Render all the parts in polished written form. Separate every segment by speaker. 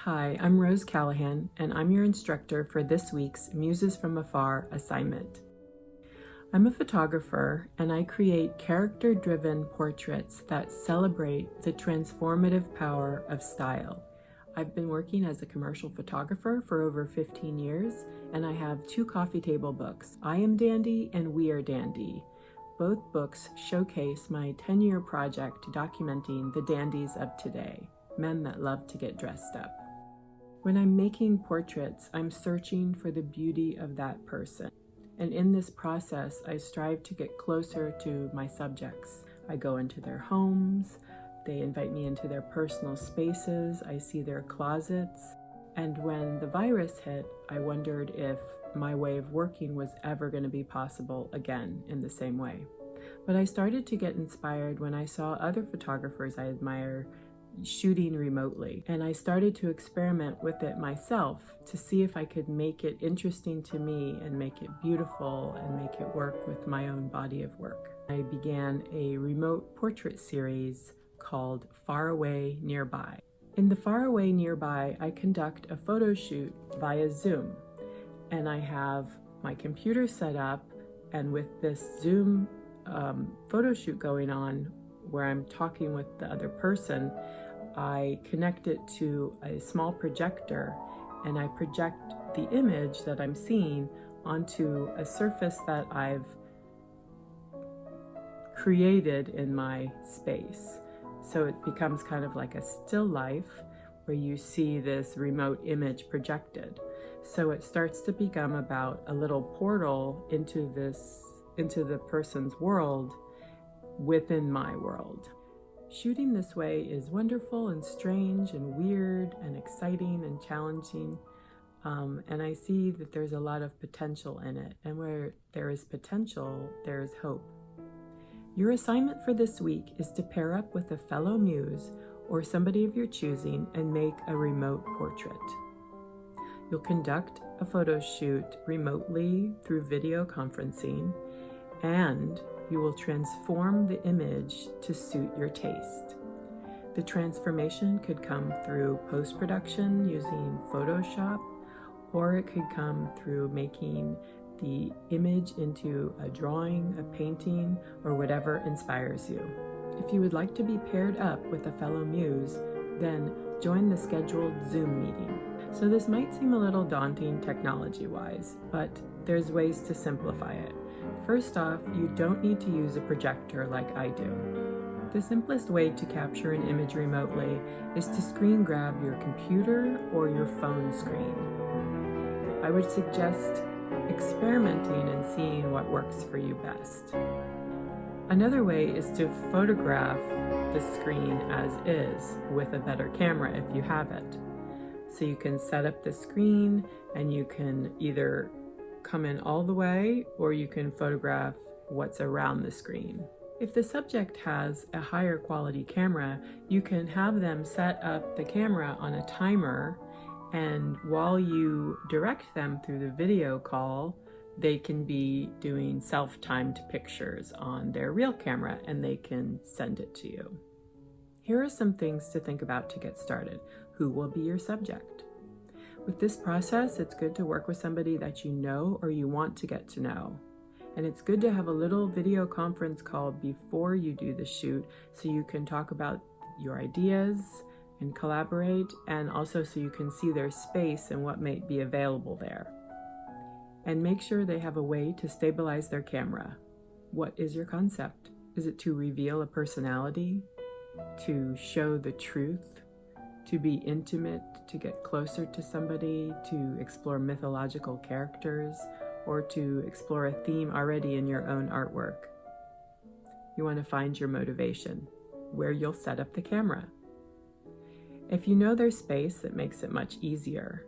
Speaker 1: Hi, I'm Rose Callahan, and I'm your instructor for this week's Muses from Afar assignment. I'm a photographer, and I create character-driven portraits that celebrate the transformative power of style. I've been working as a commercial photographer for over 15 years, and I have 2 coffee table books, I Am Dandy and We Are Dandy. Both books showcase my 10-year project documenting the dandies of today, men that love to get dressed up. When I'm making portraits, I'm searching for the beauty of that person. And in this process, I strive to get closer to my subjects. I go into their homes, they invite me into their personal spaces, I see their closets. And when the virus hit, I wondered if my way of working was ever going to be possible again in the same way. But I started to get inspired when I saw other photographers I admire shooting remotely, and I started to experiment with it myself to see if I could make it interesting to me and make it beautiful and make it work with my own body of work. I began a remote portrait series called Far Away Nearby. In the Far Away Nearby, I conduct a photo shoot via Zoom, and I have my computer set up, and with this Zoom photo shoot going on where I'm talking with the other person, I connect it to a small projector and I project the image that I'm seeing onto a surface that I've created in my space. So it becomes kind of like a still life where you see this remote image projected. So it starts to become about a little portal into the person's world within my world. Shooting this way is wonderful and strange and weird and exciting and challenging, and I see that there's a lot of potential in it, and where there is potential, there is hope. Your assignment for this week is to pair up with a fellow muse or somebody of your choosing and make a remote portrait. You'll conduct a photo shoot remotely through video conferencing, and you will transform the image to suit your taste. The transformation could come through post-production using Photoshop, or it could come through making the image into a drawing, a painting, or whatever inspires you. If you would like to be paired up with a fellow muse, then join the scheduled Zoom meeting. So this might seem a little daunting technology-wise, but there's ways to simplify it. First off, you don't need to use a projector like I do. The simplest way to capture an image remotely is to screen grab your computer or your phone screen. I would suggest experimenting and seeing what works for you best. Another way is to photograph the screen as is with a better camera if you have it. So you can set up the screen and you can either come in all the way, or you can photograph what's around the screen. If the subject has a higher quality camera, you can have them set up the camera on a timer, and while you direct them through the video call, they can be doing self-timed pictures on their real camera and they can send it to you. Here are some things to think about to get started. Who will be your subject? With this process, it's good to work with somebody that you know or you want to get to know. And it's good to have a little video conference call before you do the shoot so you can talk about your ideas and collaborate, and also so you can see their space and what may be available there. And make sure they have a way to stabilize their camera. What is your concept? Is it to reveal a personality? To show the truth? To be intimate, to get closer to somebody, to explore mythological characters, or to explore a theme already in your own artwork? You want to find your motivation, where you'll set up the camera. If you know their space, it makes it much easier.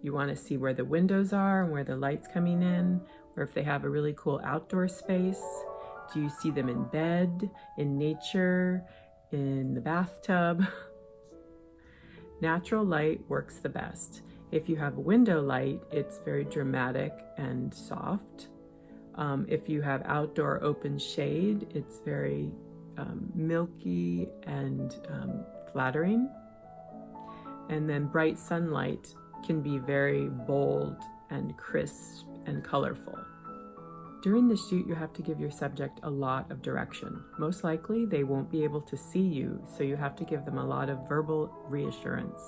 Speaker 1: You want to see where the windows are and where the light's coming in, or if they have a really cool outdoor space. Do you see them in bed, in nature, in the bathtub? Natural light works the best. If you have window light, it's very dramatic and soft. If you have outdoor open shade, it's very milky and flattering. And then bright sunlight can be very bold and crisp and colorful. During the shoot, you have to give your subject a lot of direction. Most likely, they won't be able to see you, so you have to give them a lot of verbal reassurance.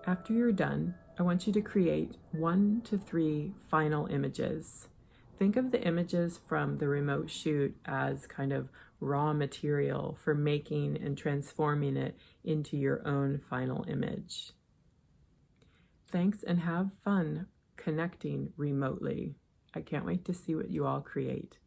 Speaker 1: After you're done, I want you to create 1 to 3 final images. Think of the images from the remote shoot as kind of raw material for making and transforming it into your own final image. Thanks, and have fun connecting remotely. I can't wait to see what you all create.